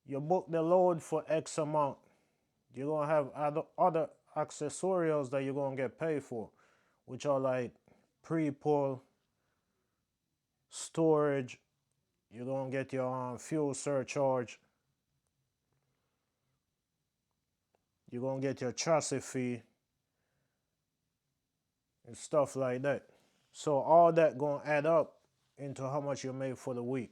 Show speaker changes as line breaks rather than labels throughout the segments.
You book the load for X amount. You're going to have other accessorials that you're going to get paid for, which are like pre-pull, storage. You're going to get your fuel surcharge. You're going to get your chassis fee and stuff like that. So all that going to add up into how much you make for the week.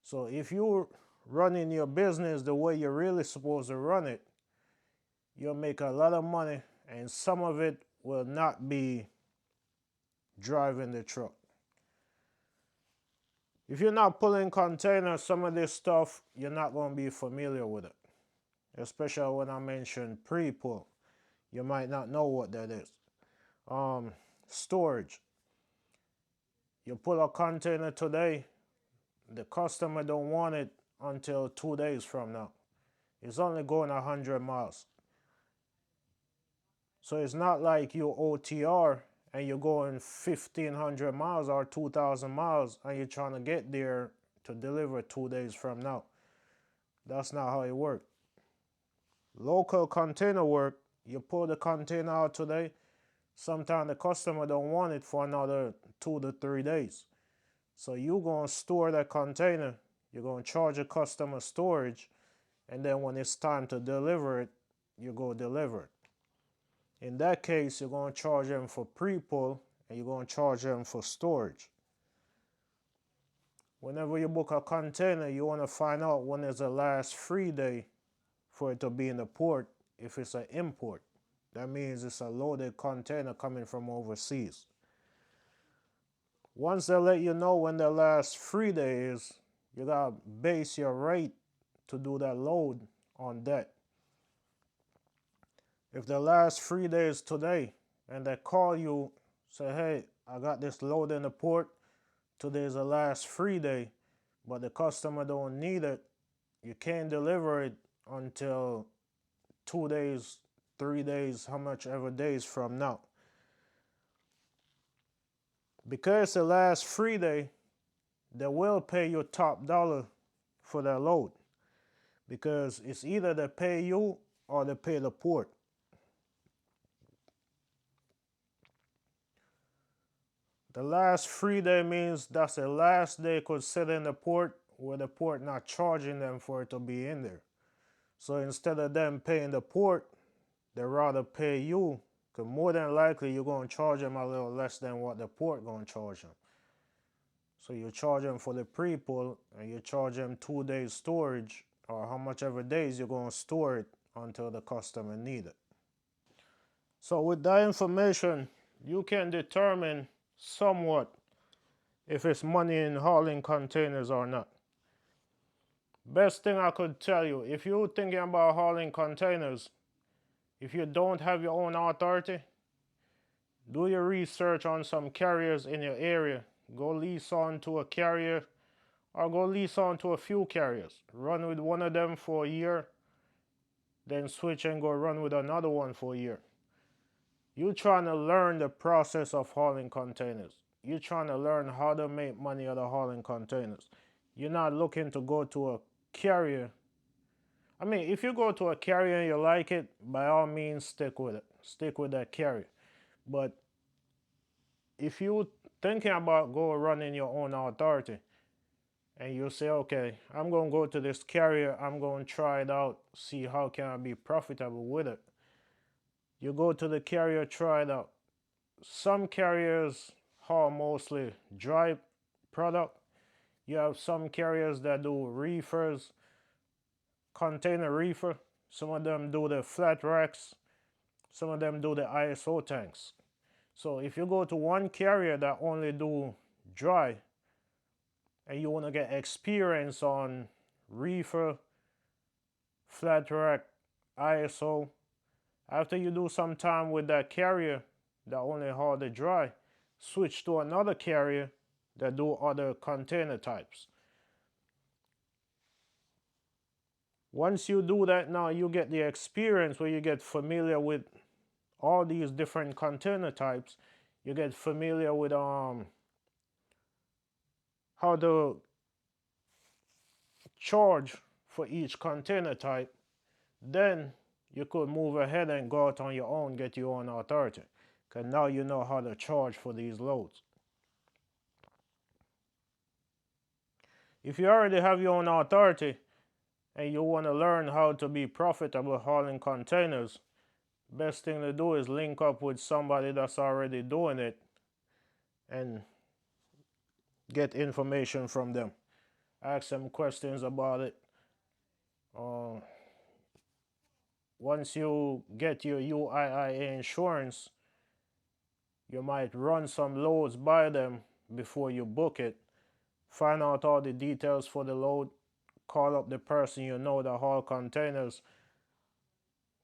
So if you're running your business the way you're really supposed to run it, you'll make a lot of money, and some of it will not be driving the truck. If you're not pulling containers, some of this stuff, you're not going to be familiar with it. Especially when I mention pre-pull. You might not know what that is. Storage. You pull a container today, the customer don't want it until 2 days from now. It's only going 100 miles. So it's not like you OTR and you're going 1,500 miles or 2,000 miles and you're trying to get there to deliver 2 days from now. That's not how it works. Local container work, you pull the container out today, sometimes the customer don't want it for another 2 to 3 days. So you're going to store that container, you're going to charge a customer storage, and then when it's time to deliver it, you go deliver it. In that case, you're going to charge them for pre-pull and you're going to charge them for storage. Whenever you book a container, you want to find out when is the last free day for it to be in the port if it's an import. That means it's a loaded container coming from overseas. Once they let you know when the last free day is, you got to base your rate to do that load on that. If the last free day is today and they call you, say, hey, I got this load in the port, today's the last free day, but the customer don't need it, you can't deliver it until 2 days, 3 days, how much ever days from now. Because it's the last free day, they will pay you top dollar for that load. Because it's either they pay you or they pay the port. The last free day means that's the last day could sit in the port where the port not charging them for it to be in there. So instead of them paying the port, they rather pay you, because more than likely you're going to charge them a little less than what the port going to charge them. So you charge them for the pre-pull and you charge them 2 days storage or how much ever days you're going to store it until the customer need it. So with that information, you can determine somewhat if it's money in hauling containers or not. Best thing I could tell you, if you're thinking about hauling containers, if you don't have your own authority, do your research on some carriers in your area. Go lease on to a carrier or go lease on to a few carriers. Run with one of them for a year, then switch and go run with another one for a year. You're trying to learn the process of hauling containers. You're trying to learn how to make money out of hauling containers. You're not looking to go to a carrier. I mean, if you go to a carrier and you like it, by all means stick with it. Stick with that carrier. But if you're thinking about go running your own authority and you say, okay, I'm going to go to this carrier, I'm going to try it out, see how can I be profitable with it. You go to the carrier, try it out. Some carriers haul mostly dry product. You have some carriers that do reefers, container reefer. Some of them do the flat racks. Some of them do the ISO tanks. So if you go to one carrier that only do dry and you want to get experience on reefer, flat rack, ISO, after you do some time with that carrier that only haul the dry, switch to another carrier that do other container types. Once you do that, now you get the experience where you get familiar with all these different container types. You get familiar with how to charge for each container type, then you could move ahead and go out on your own, get your own authority. Because now you know how to charge for these loads. If you already have your own authority and you want to learn how to be profitable hauling containers, best thing to do is link up with somebody that's already doing it and get information from them. Ask them questions about it. Uh, Once you get your UIIA insurance, you might run some loads by them before you book it. Find out all the details for the load. Call up the person you know that haul containers.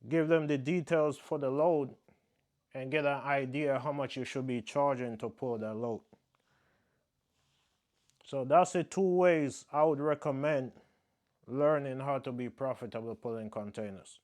Give them the details for the load and get an idea how much you should be charging to pull that load. So that's the two ways I would recommend learning how to be profitable pulling containers.